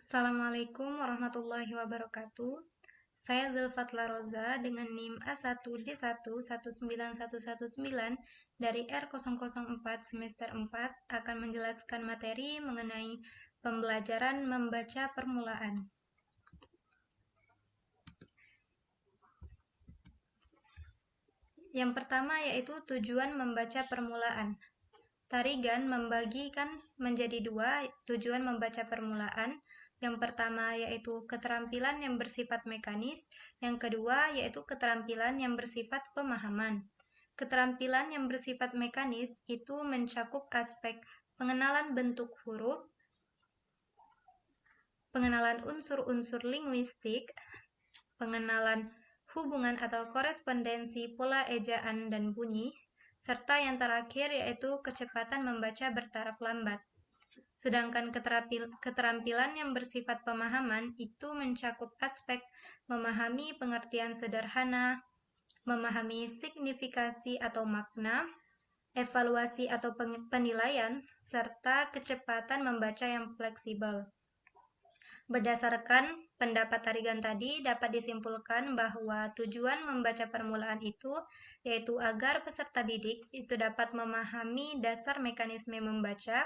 Assalamualaikum warahmatullahi wabarakatuh. Saya Zulfatla Roza dengan NIM A1D1 19119 dari R004 semester 4 akan menjelaskan materi mengenai pembelajaran membaca permulaan. Yang pertama yaitu tujuan membaca permulaan. Tarigan membagikan menjadi dua tujuan membaca permulaan. Yang pertama yaitu keterampilan yang bersifat mekanis, yang kedua yaitu keterampilan yang bersifat pemahaman. Keterampilan yang bersifat mekanis itu mencakup aspek pengenalan bentuk huruf, pengenalan unsur-unsur linguistik, pengenalan hubungan atau korespondensi pola ejaan dan bunyi, serta yang terakhir yaitu kecepatan membaca bertaraf lambat. Sedangkan keterampilan yang bersifat pemahaman itu mencakup aspek memahami pengertian sederhana, memahami signifikasi atau makna, evaluasi atau penilaian, serta kecepatan membaca yang fleksibel. Berdasarkan pendapat Tarigan tadi, dapat disimpulkan bahwa tujuan membaca permulaan itu yaitu agar peserta didik itu dapat memahami dasar mekanisme membaca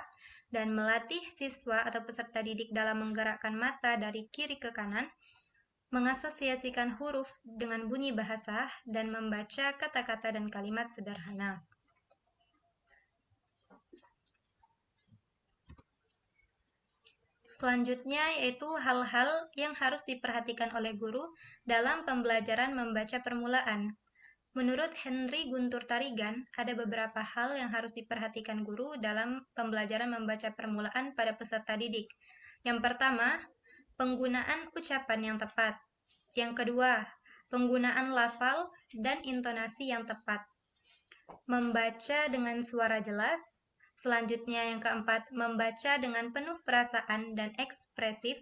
dan melatih siswa atau peserta didik dalam menggerakkan mata dari kiri ke kanan, mengasosiasikan huruf dengan bunyi bahasa, dan membaca kata-kata dan kalimat sederhana. Selanjutnya yaitu hal-hal yang harus diperhatikan oleh guru dalam pembelajaran membaca permulaan. Menurut Henry Guntur Tarigan, ada beberapa hal yang harus diperhatikan guru dalam pembelajaran membaca permulaan pada peserta didik. Yang pertama, penggunaan ucapan yang tepat. Yang kedua, penggunaan lafal dan intonasi yang tepat. Membaca dengan suara jelas. Selanjutnya yang keempat, membaca dengan penuh perasaan dan ekspresif.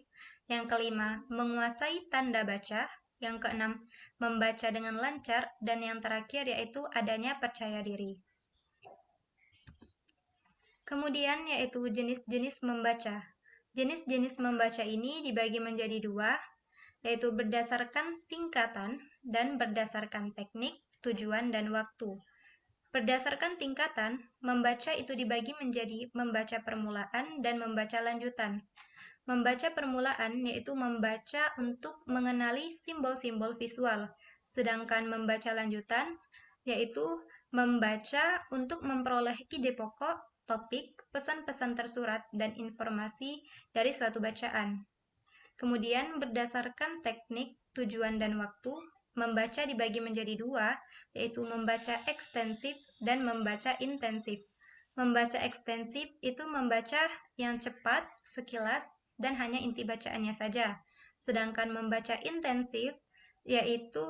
Yang kelima, menguasai tanda baca. Yang keenam, membaca dengan lancar. Dan yang terakhir yaitu adanya percaya diri. Kemudian yaitu jenis-jenis membaca. Jenis-jenis membaca ini dibagi menjadi dua, yaitu berdasarkan tingkatan dan berdasarkan teknik, tujuan, dan waktu. Berdasarkan tingkatan, membaca itu dibagi menjadi membaca permulaan dan membaca lanjutan. Membaca permulaan yaitu membaca untuk mengenali simbol-simbol visual, sedangkan membaca lanjutan yaitu membaca untuk memperoleh ide pokok, topik, pesan-pesan tersurat, dan informasi dari suatu bacaan. Kemudian berdasarkan teknik, tujuan, dan waktu, membaca dibagi menjadi dua, yaitu membaca ekstensif dan membaca intensif. Membaca ekstensif itu membaca yang cepat, sekilas, dan hanya inti bacaannya saja. Sedangkan membaca intensif, yaitu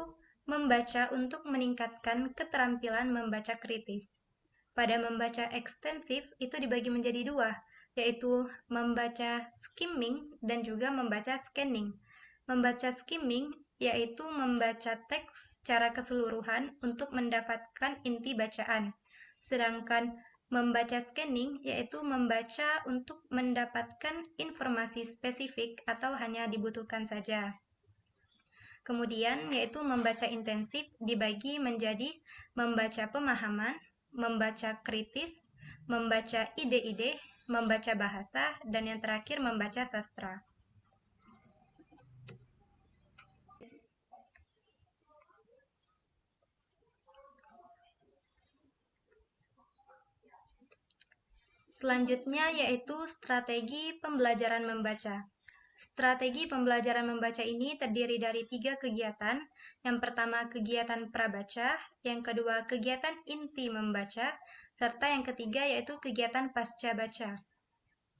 membaca untuk meningkatkan keterampilan membaca kritis. Pada membaca ekstensif itu dibagi menjadi dua, yaitu membaca skimming dan juga membaca scanning. Membaca skimming yaitu membaca teks secara keseluruhan untuk mendapatkan inti bacaan. Sedangkan membaca scanning yaitu membaca untuk mendapatkan informasi spesifik atau hanya dibutuhkan saja. Kemudian yaitu membaca intensif dibagi menjadi membaca pemahaman, membaca kritis, membaca ide-ide, membaca bahasa, dan yang terakhir membaca sastra. Selanjutnya yaitu strategi pembelajaran membaca. Strategi pembelajaran membaca ini terdiri dari 3 kegiatan. Yang pertama kegiatan prabaca, yang kedua kegiatan inti membaca, serta yang ketiga yaitu kegiatan pasca baca.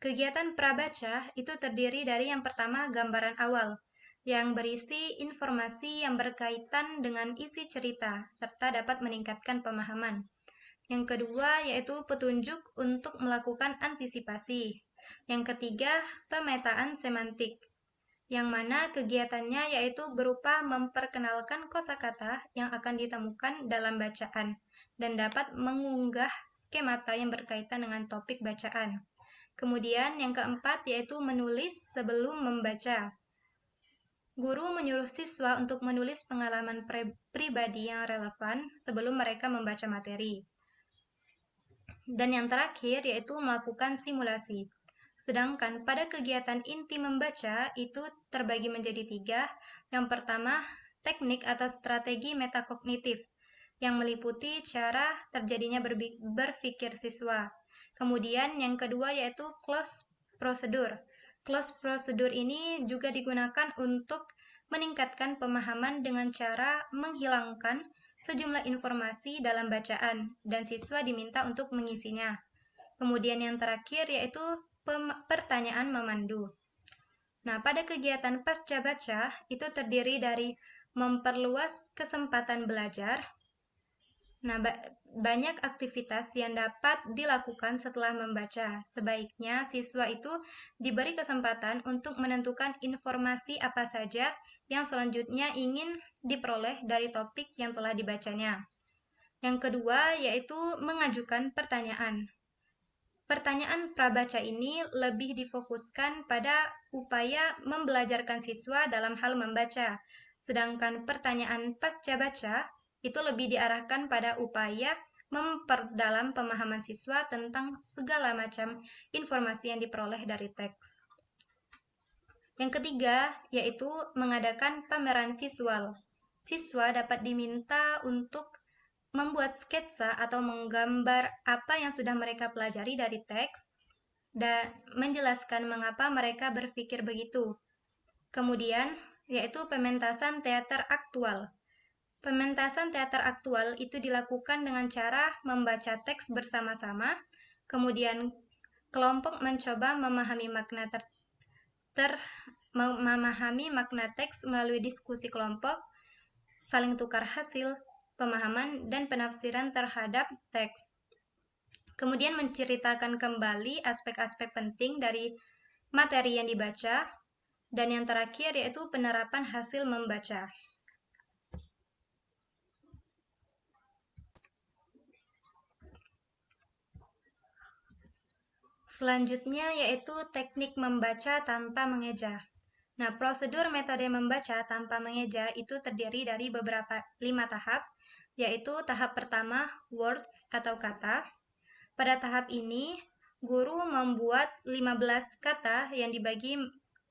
Kegiatan prabaca itu terdiri dari yang pertama gambaran awal, yang berisi informasi yang berkaitan dengan isi cerita, serta dapat meningkatkan pemahaman. Yang kedua yaitu petunjuk untuk melakukan antisipasi. Yang ketiga, pemetaan semantik, yang mana kegiatannya yaitu berupa memperkenalkan kosakata yang akan ditemukan dalam bacaan dan dapat mengunggah skemata yang berkaitan dengan topik bacaan. Kemudian yang keempat yaitu menulis sebelum membaca. Guru menyuruh siswa untuk menulis pengalaman pribadi yang relevan sebelum mereka membaca materi. Dan yang terakhir yaitu melakukan simulasi. Sedangkan pada kegiatan inti membaca itu terbagi menjadi 3. Yang pertama, teknik atau strategi metakognitif yang meliputi cara terjadinya berpikir siswa. Kemudian yang kedua yaitu close procedure. Close procedure ini juga digunakan untuk meningkatkan pemahaman dengan cara menghilangkan sejumlah informasi dalam bacaan dan siswa diminta untuk mengisinya. Kemudian yang terakhir yaitu pertanyaan memandu. Nah, pada kegiatan pasca baca itu terdiri dari memperluas kesempatan belajar. Nah, banyak aktivitas yang dapat dilakukan setelah membaca. Sebaiknya siswa itu diberi kesempatan untuk menentukan informasi apa saja yang selanjutnya ingin diperoleh dari topik yang telah dibacanya. Yang kedua yaitu mengajukan pertanyaan. Pertanyaan prabaca ini lebih difokuskan pada upaya membelajarkan siswa dalam hal membaca, sedangkan pertanyaan pasca baca itu lebih diarahkan pada upaya memperdalam pemahaman siswa tentang segala macam informasi yang diperoleh dari teks. Yang ketiga, yaitu mengadakan pameran visual. Siswa dapat diminta untuk membuat sketsa atau menggambar apa yang sudah mereka pelajari dari teks dan menjelaskan mengapa mereka berpikir begitu. Kemudian, yaitu pementasan teater aktual. Pementasan teater aktual itu dilakukan dengan cara membaca teks bersama-sama, kemudian kelompok mencoba memahami makna teks melalui diskusi kelompok, saling tukar hasil, pemahaman, dan penafsiran terhadap teks. Kemudian menceritakan kembali aspek-aspek penting dari materi yang dibaca, dan yang terakhir yaitu penerapan hasil membaca. Selanjutnya yaitu teknik membaca tanpa mengeja. Nah, prosedur metode membaca tanpa mengeja itu terdiri dari 5 tahap, yaitu tahap pertama, words atau kata. Pada tahap ini, guru membuat 15 kata yang dibagi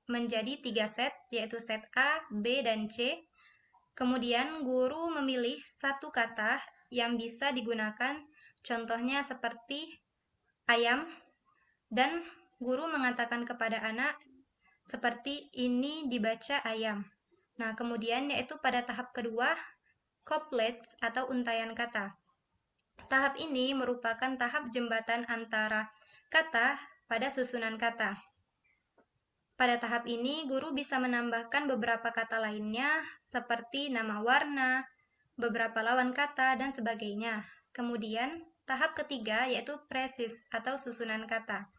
menjadi 3 set, yaitu set A, B, dan C. Kemudian, guru memilih satu kata yang bisa digunakan, contohnya seperti ayam, dan guru mengatakan kepada anak, seperti ini dibaca ayam. Nah, kemudian yaitu pada tahap kedua, couplets atau untaian kata. Tahap ini merupakan tahap jembatan antara kata pada susunan kata. Pada tahap ini, guru bisa menambahkan beberapa kata lainnya, seperti nama warna, beberapa lawan kata, dan sebagainya. Kemudian, tahap ketiga yaitu presis atau susunan kata.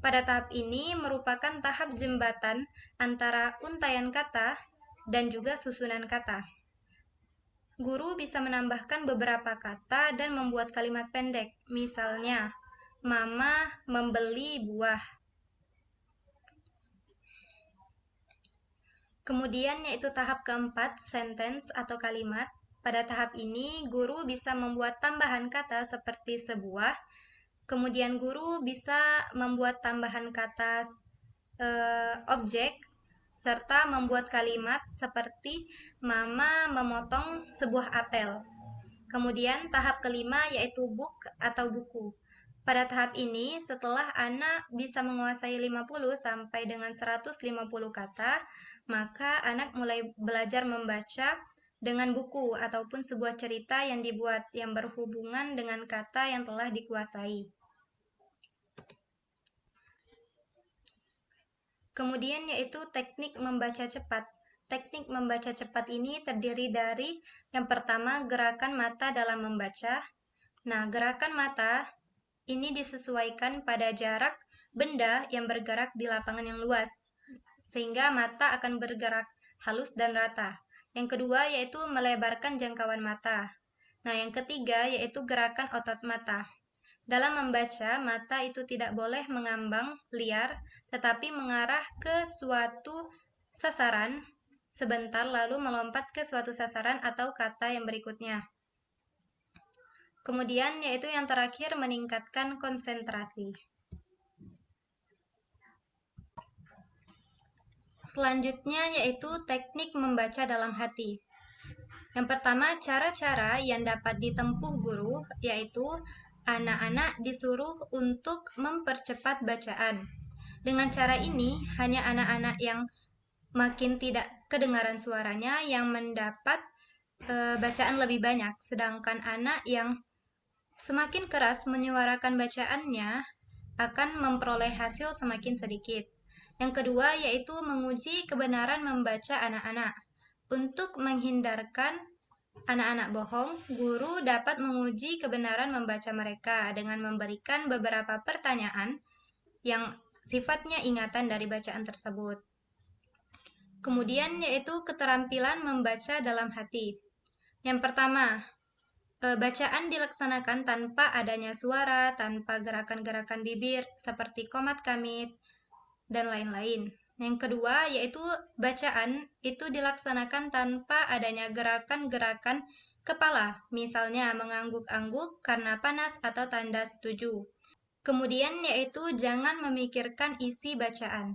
Pada tahap ini merupakan tahap jembatan antara untaian kata dan juga susunan kata. Guru bisa menambahkan beberapa kata dan membuat kalimat pendek, misalnya, Mama membeli buah. Kemudian yaitu tahap keempat, sentence atau kalimat. Pada tahap ini, guru bisa membuat tambahan kata seperti sebuah. Kemudian guru bisa membuat tambahan kata objek, serta membuat kalimat seperti Mama memotong sebuah apel. Kemudian tahap kelima yaitu book atau buku. Pada tahap ini, setelah anak bisa menguasai 50 sampai dengan 150 kata, maka anak mulai belajar membaca dengan buku ataupun sebuah cerita yang dibuat yang berhubungan dengan kata yang telah dikuasai. Kemudian yaitu teknik membaca cepat. Teknik membaca cepat ini terdiri dari yang pertama gerakan mata dalam membaca. Nah, gerakan mata ini disesuaikan pada jarak benda yang bergerak di lapangan yang luas, sehingga mata akan bergerak halus dan rata. Yang kedua yaitu melebarkan jangkauan mata. Nah, yang ketiga yaitu gerakan otot mata. Dalam membaca, mata itu tidak boleh mengambang liar, tetapi mengarah ke suatu sasaran sebentar lalu melompat ke suatu sasaran atau kata yang berikutnya. Kemudian, yaitu yang terakhir, meningkatkan konsentrasi. Selanjutnya yaitu teknik membaca dalam hati. Yang pertama, cara-cara yang dapat ditempuh guru yaitu anak-anak disuruh untuk mempercepat bacaan. Dengan cara ini, hanya anak-anak yang makin tidak kedengaran suaranya yang mendapat bacaan lebih banyak, sedangkan anak yang semakin keras menyuarakan bacaannya akan memperoleh hasil semakin sedikit. Yang kedua yaitu menguji kebenaran membaca anak-anak. Untuk menghindarkan anak-anak bohong, guru dapat menguji kebenaran membaca mereka dengan memberikan beberapa pertanyaan yang sifatnya ingatan dari bacaan tersebut. Kemudian yaitu keterampilan membaca dalam hati. Yang pertama, bacaan dilaksanakan tanpa adanya suara, tanpa gerakan-gerakan bibir seperti komat kamit, dan lain-lain. Yang kedua, yaitu bacaan itu dilaksanakan tanpa adanya gerakan-gerakan kepala, misalnya mengangguk-angguk karena panas atau tanda setuju. Kemudian, yaitu jangan memikirkan isi bacaan.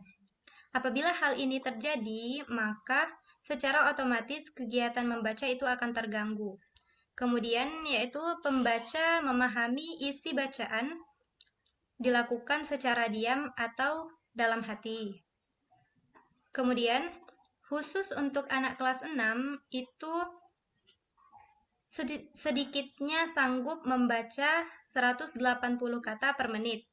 Apabila hal ini terjadi, maka secara otomatis kegiatan membaca itu akan terganggu. Kemudian, yaitu pembaca memahami isi bacaan dilakukan secara diam atau dalam hati. Kemudian, khusus untuk anak kelas 6 itu sedikitnya sanggup membaca 180 kata per menit.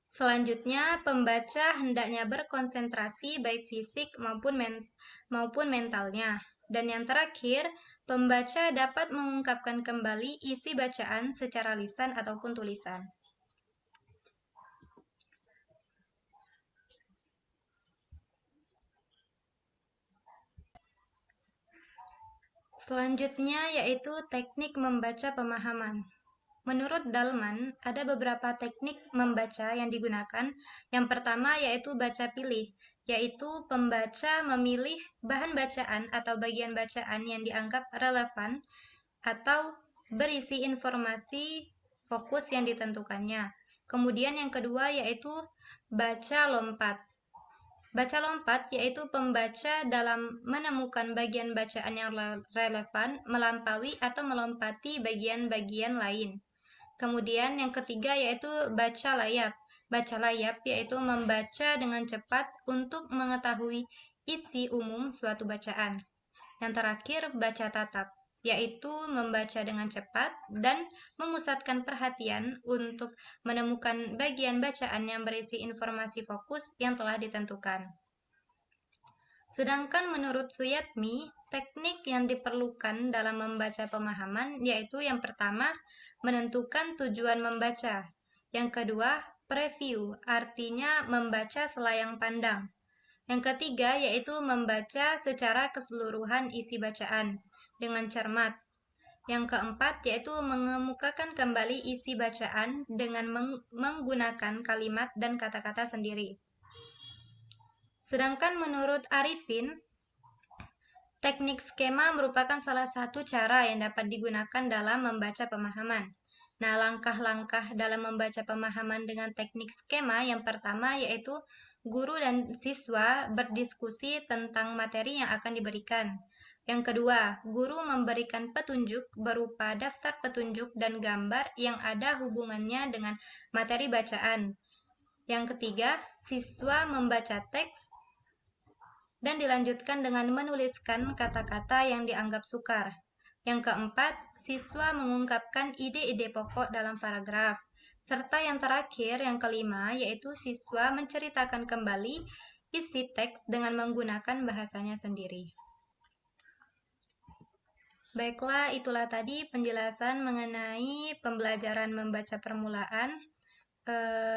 Selanjutnya, pembaca hendaknya berkonsentrasi baik fisik maupun mentalnya. Dan yang terakhir, pembaca dapat mengungkapkan kembali isi bacaan secara lisan ataupun tulisan. Selanjutnya yaitu teknik membaca pemahaman. Menurut Dahlmann, ada beberapa teknik membaca yang digunakan. Yang pertama yaitu baca pilih, yaitu pembaca memilih bahan bacaan atau bagian bacaan yang dianggap relevan atau berisi informasi fokus yang ditentukannya. Kemudian yang kedua yaitu baca lompat. Baca lompat yaitu pembaca dalam menemukan bagian bacaan yang relevan, melampaui atau melompati bagian-bagian lain. Kemudian yang ketiga yaitu baca layap. Baca layap yaitu membaca dengan cepat untuk mengetahui isi umum suatu bacaan. Yang terakhir baca tatap, yaitu membaca dengan cepat dan memusatkan perhatian untuk menemukan bagian bacaan yang berisi informasi fokus yang telah ditentukan. Sedangkan menurut Suyatmi, teknik yang diperlukan dalam membaca pemahaman yaitu yang pertama, menentukan tujuan membaca. Yang kedua, preview, artinya membaca selayang pandang. Yang ketiga, yaitu membaca secara keseluruhan isi bacaan dengan cermat. Yang keempat, yaitu mengemukakan kembali isi bacaan dengan menggunakan kalimat dan kata-kata sendiri. Sedangkan menurut Arifin, teknik skema merupakan salah satu cara yang dapat digunakan dalam membaca pemahaman. Nah, langkah-langkah dalam membaca pemahaman dengan teknik skema yang pertama yaitu guru dan siswa berdiskusi tentang materi yang akan diberikan. Yang kedua, guru memberikan petunjuk berupa daftar petunjuk dan gambar yang ada hubungannya dengan materi bacaan. Yang ketiga, siswa membaca teks dan dilanjutkan dengan menuliskan kata-kata yang dianggap sukar. Yang keempat, siswa mengungkapkan ide-ide pokok dalam paragraf. Serta yang terakhir, yang kelima, yaitu siswa menceritakan kembali isi teks dengan menggunakan bahasanya sendiri. Baiklah, itulah tadi penjelasan mengenai pembelajaran membaca permulaan.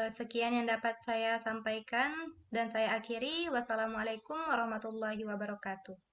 Sekian yang dapat saya sampaikan dan saya akhiri. Wassalamualaikum warahmatullahi wabarakatuh.